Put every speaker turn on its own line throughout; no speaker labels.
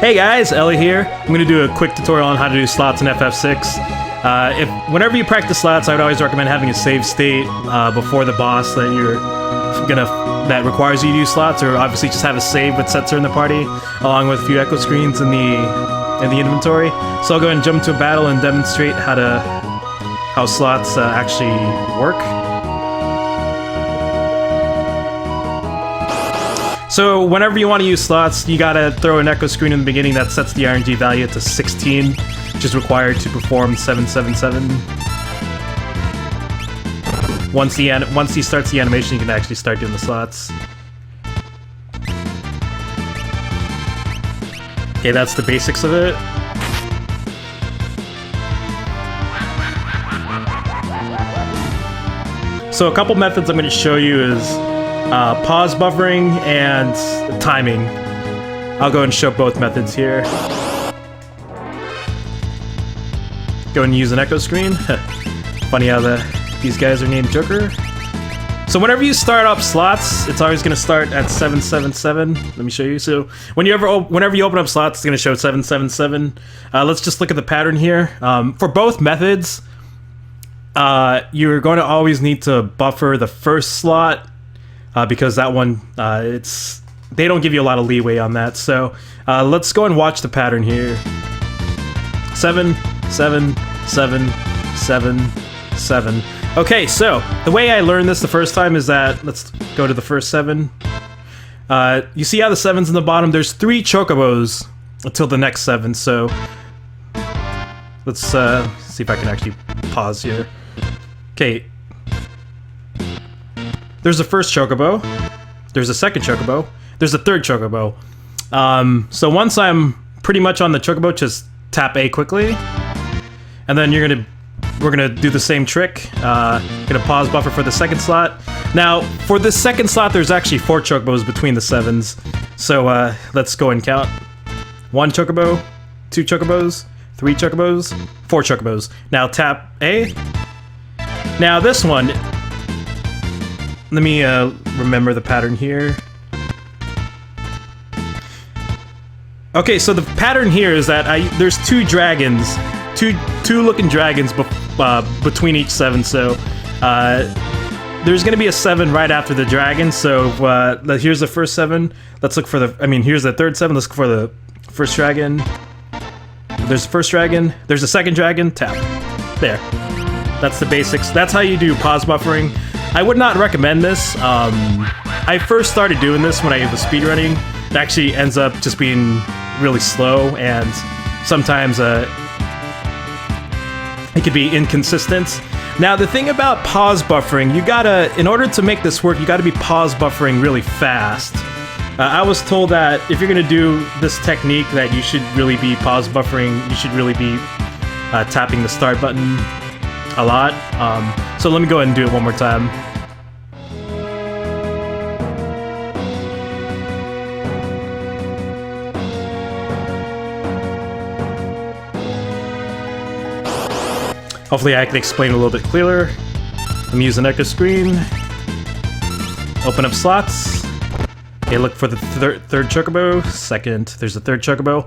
Hey guys, Ellie here. I'm going to do a quick tutorial on how to do slots in FF6. Whenever you practice slots, I would always recommend having a save state before the boss that requires you to use slots, or obviously just have a save with Setzer in the party, along with a few echo screens in the inventory. So I'll go ahead and jump into a battle and demonstrate how slots actually work. So whenever you want to use slots, you gotta throw an echo screen in the beginning that sets the RNG value to 16, which is required to perform 777. Once he starts the animation, you can actually start doing the slots. Okay, that's the basics of it. So a couple methods I'm going to show you is pause buffering and timing. I'll go and show both methods here. Go and use an echo screen. Funny how these guys are named Joker. So whenever you start up slots, it's always going to start at 777. Let me show you. So whenever you open up slots, it's going to show 777. Let's just look at the pattern here. For both methods, you're going to always need to buffer the first slot. Because that one, they don't give you a lot of leeway on that. So let's go and watch the pattern here. 7, 7, 7, 7, 7. Okay, so the way I learned this the first time is that, let's go to the first 7. You see how the 7's in the bottom? There's 3 chocobos until the next 7. So let's see if I can actually pause here. Okay. There's the first chocobo, there's a second chocobo, there's a third chocobo. So once I'm pretty much on the chocobo, just tap A quickly, and then we're gonna do the same trick. Gonna pause buffer for the second slot. Now, for the second slot, there's actually 4 chocobos between the 7s. So let's go and count. 1 chocobo, 2 chocobos, 3 chocobos, 4 chocobos. Now tap A. Now this one, let me remember the pattern here. Okay, so the pattern here is that there's 2 dragons, two looking dragons between each 7. So there's gonna be a 7 right after the dragon. So here's the first 7. Let's look for here's the third 7. Let's look for the first dragon. There's the first dragon. There's the second dragon. Tap. There. That's the basics. That's how you do pause buffering. I would not recommend this. I first started doing this when I was speedrunning. It actually ends up just being really slow, and sometimes it could be inconsistent. Now, the thing about pause buffering, in order to make this work, you gotta be pause buffering really fast. I was told that if you're gonna do this technique, that you should really be pause buffering, you should really be tapping the start button a lot. So let me go ahead and do it one more time. Hopefully I can explain it a little bit clearer. Let me use an echo screen. Open up slots. Okay, look for the third chocobo. Second, there's the third chocobo.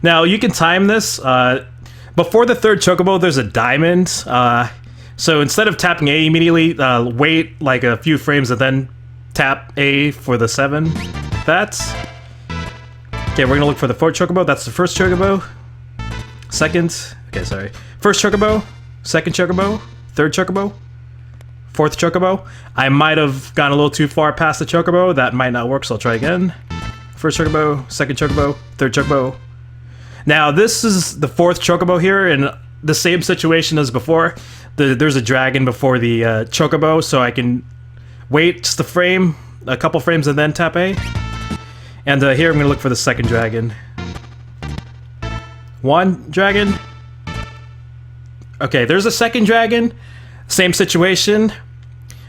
Now you can time this. Before the third chocobo, there's a diamond. So instead of tapping A immediately, wait like a few frames and then tap A for the 7. That's okay. We're gonna look for the 4th chocobo. That's the first chocobo. First chocobo, second chocobo, third chocobo, 4th chocobo. I might have gone a little too far past the chocobo. That might not work, so I'll try again. First chocobo, second chocobo, third chocobo. Now this is the 4th chocobo here, in the same situation as before. There's a dragon before the chocobo, so I can wait just a couple frames, and then tap A. And here I'm gonna look for the second dragon. 1 dragon. Okay, there's a second dragon. Same situation.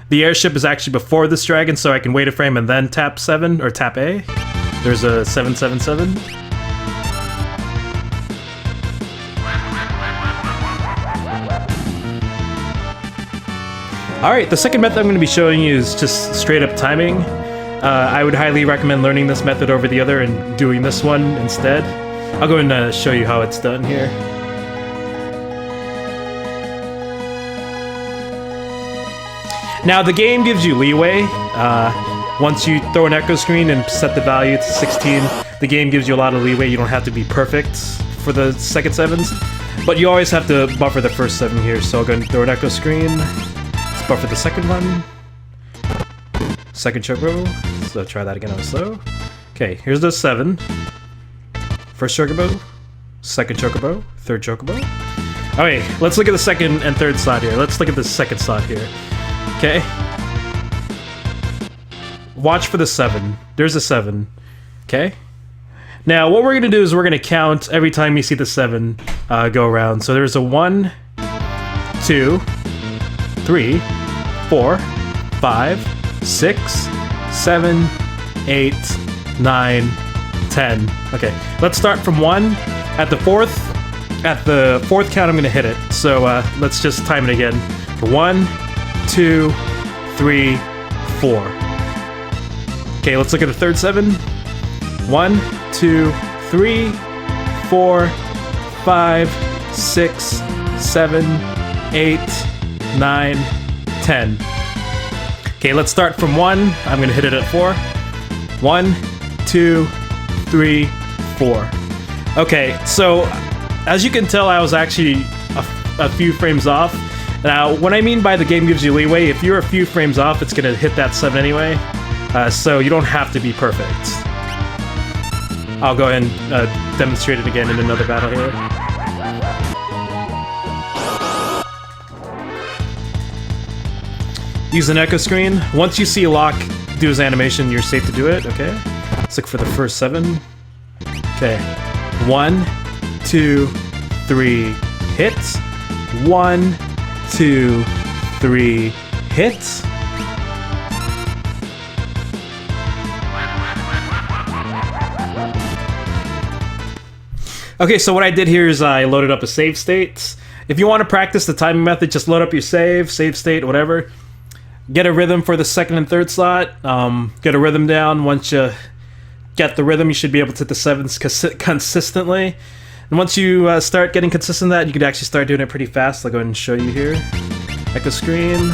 The airship is actually before this dragon, so I can wait a frame and then tap 7 or tap A. There's a 777. Alright, the second method I'm going to be showing you is just straight up timing. I would highly recommend learning this method over the other and doing this one instead. I'll go and show you how it's done here. Now the game gives you leeway. Once you throw an echo screen and set the value to 16, the game gives you a lot of leeway. You don't have to be perfect for the second 7s, but you always have to buffer the first 7 here. So I'll go and throw an echo screen. Let's buffer the second one. Second chocobo. So try that again on slow. Okay, here's the 7. First chocobo, second chocobo, third chocobo. Okay, let's look at the second and third slot here. Let's look at the second slot here. Okay. Watch for the 7. There's a 7. Okay. Now, what we're going to do is we're going to count every time you see the 7 go around. So there's a 1, 2, 3, 4, 5, 6, 7, 8, 9, 10. Okay, let's start from 1. At the fourth count, I'm going to hit it. So let's just time it again. For 1, 2, 3, 4. Okay, let's look at the third 7. 1, 2, 3, 4, 5, 6, 7, 8, 9, 10. Okay, let's start from 1. I'm going to hit it at 4. 1, 2, 3, 4. Okay, so as you can tell, I was actually a few frames off. Now, what I mean by the game gives you leeway, if you're a few frames off, it's going to hit that 7 anyway. So you don't have to be perfect. I'll go ahead and demonstrate it again in another battle here. Use an echo screen. Once you see Locke do his animation, you're safe to do it, okay? Let's look for the first 7. Okay. 1, 2, 3, hits. 1, 2, 3, hits. Okay, so what I did here is I loaded up a save state. If you want to practice the timing method, just load up your save state, whatever. Get a rhythm for the second and third slot. Get a rhythm down. Once you get the rhythm, you should be able to hit the 7s consistently. And once you start getting consistent at that, you could actually start doing it pretty fast. I'll go ahead and show you here. Echo screen.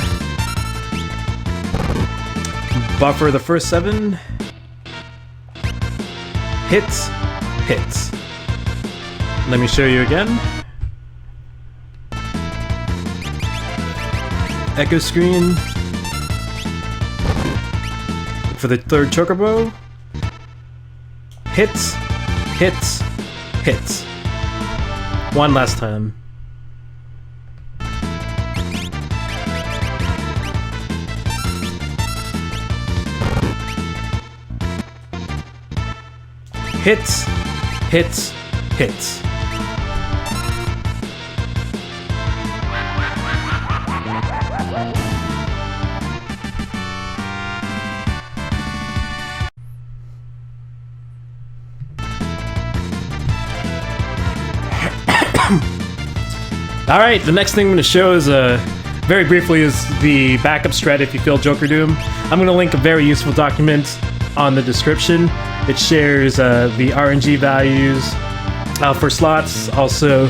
Buffer the first 7. Hits. Hits. Let me show you again. Echo screen. For the third chocobo. Hits, hits, hits. One last time. Hits, hits, hits. Alright, the next thing I'm going to show is, very briefly, is the backup strat if you fail Joker Doom. I'm going to link a very useful document on the description. It shares the RNG values for slots, also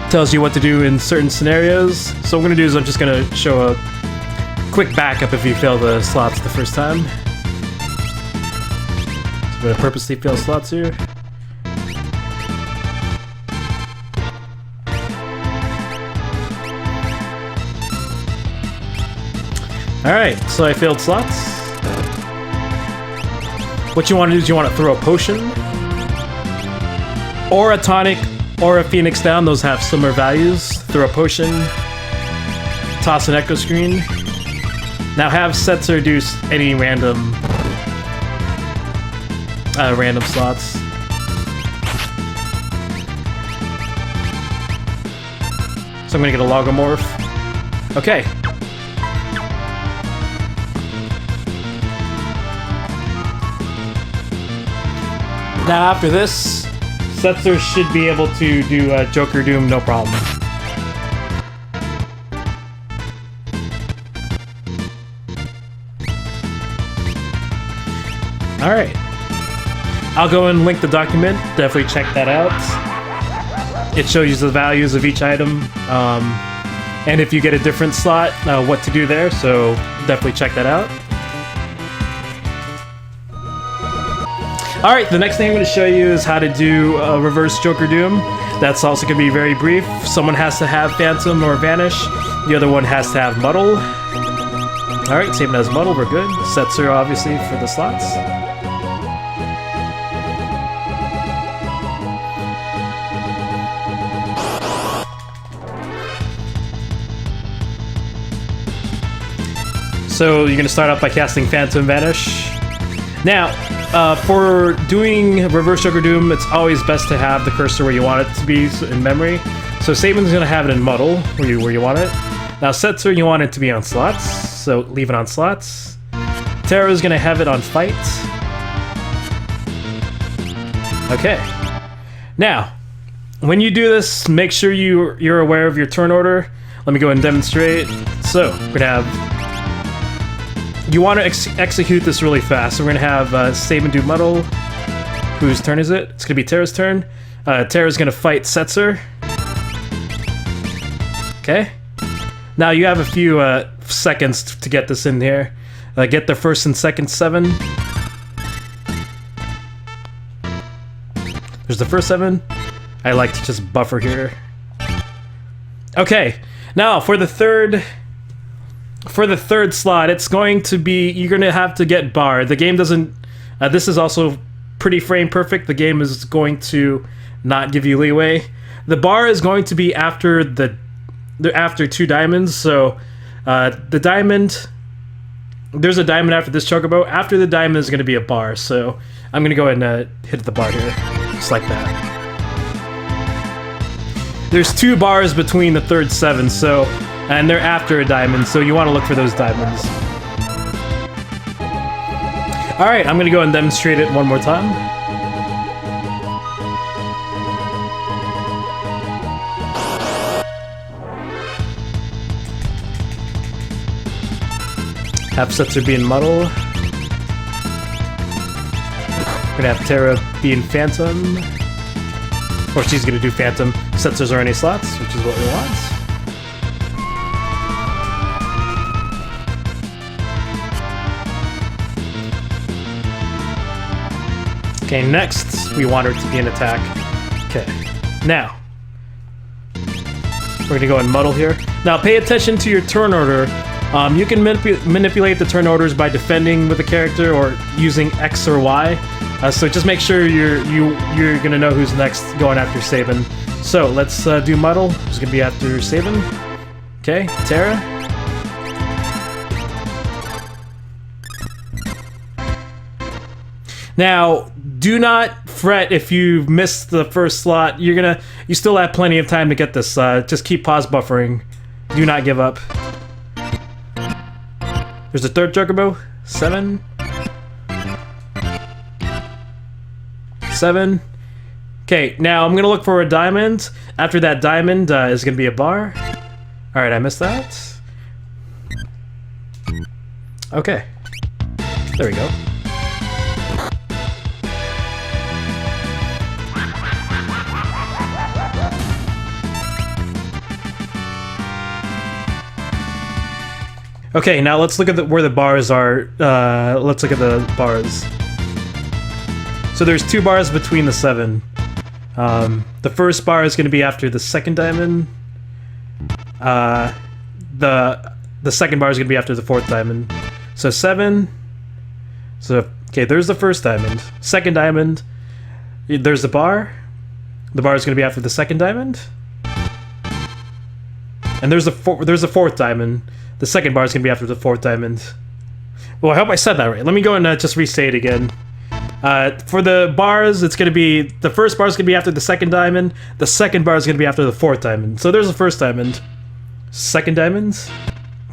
tells you what to do in certain scenarios. So what I'm going to do is I'm just going to show a quick backup if you fail the slots the first time. So I'm going to purposely fail slots here. Alright, so I failed slots. What you want to do is you want to throw a potion, or a tonic, or a phoenix down. Those have similar values. Throw a potion, toss an echo screen. Now have sets or reduce any random slots. So I'm gonna get a logomorph. Okay. Now after this, Setzer should be able to do Joker Doom no problem. Alright. I'll go and link the document. Definitely check that out. It shows you the values of each item, and if you get a different slot, what to do there, so definitely check that out. Alright, the next thing I'm going to show you is how to do a reverse Joker Doom. That's also going to be very brief. Someone has to have Phantom or Vanish, the other one has to have Muddle. Alright, same as Muddle, we're good. Setzer obviously for the slots. So you're going to start off by casting Phantom Vanish. Now, for doing Reverse Joker Doom, it's always best to have the cursor where you want it to be in memory. So Saban's going to have it in Muddle, where you want it. Now Setzer, you want it to be on slots, so leave it on slots. Terra's going to have it on Fight. Okay. Now, when you do this, make sure you're aware of your turn order. Let me go and demonstrate. So, we're going to have... You want to execute this really fast. So we're going to have Saban do Muddle. Whose turn is it? It's going to be Terra's turn. Terra's going to fight Setzer. Okay. Now you have a few seconds to get this in here. Get the first and second 7. There's the first 7. I like to just buffer here. Okay. Now for the third... For the third slot, it's going to be... You're going to have to get bar. The game doesn't... this is also pretty frame perfect. The game is going to not give you leeway. The bar is going to be after after 2 diamonds. So the diamond... There's a diamond after this chocobo. After the diamond is going to be a bar. So I'm going to go ahead and hit the bar here. Just like that. There's 2 bars between the third 7, so... And they're after a diamond, so you want to look for those diamonds. Alright, I'm going to go and demonstrate it one more time. Have Setzer being Muddle. We're going to have Terra being Phantom. Or she's going to do Phantom. Setzer's are any slots, which is what we want. Okay, next, we want her to be an attack. Okay, now, we're going to go and Muddle here. Now, pay attention to your turn order. You can manipulate the turn orders by defending with a character or using X or Y. So just make sure you're going to know who's next going after Saban. So, let's do Muddle, who's going to be after Saban. Okay, Terra. Now, do not fret if you've missed the first slot. You still have plenty of time to get this. Just keep pause buffering. Do not give up. There's the third chocobo. 7. 7. Okay, now I'm gonna look for a diamond. After that diamond is gonna be a bar. Alright, I missed that. Okay. There we go. Okay, now let's look at where the bars are. Let's look at the bars. So there's 2 bars between the 7. The first bar is going to be after the second diamond. The second bar is going to be after the 4th diamond. So 7. So, okay, there's the first diamond. Second diamond. There's the bar. The bar is going to be after the second diamond. And there's the 4th diamond. The second bar is going to be after the 4th diamond. Well, I hope I said that right. Let me go and just re-say it again. For the bars, it's going to be... The first bar is going to be after the second diamond. The second bar is going to be after the 4th diamond. So there's the first diamond. Second diamond.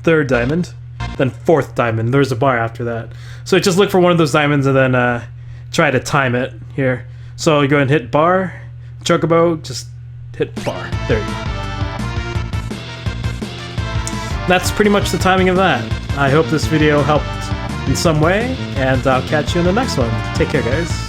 3rd diamond. Then 4th diamond. There's a bar after that. So just look for one of those diamonds and then try to time it here. So you go and hit bar. Chocobo, just hit bar. There you go. That's pretty much the timing of that. I hope this video helped in some way, and I'll catch you in the next one. Take care, guys.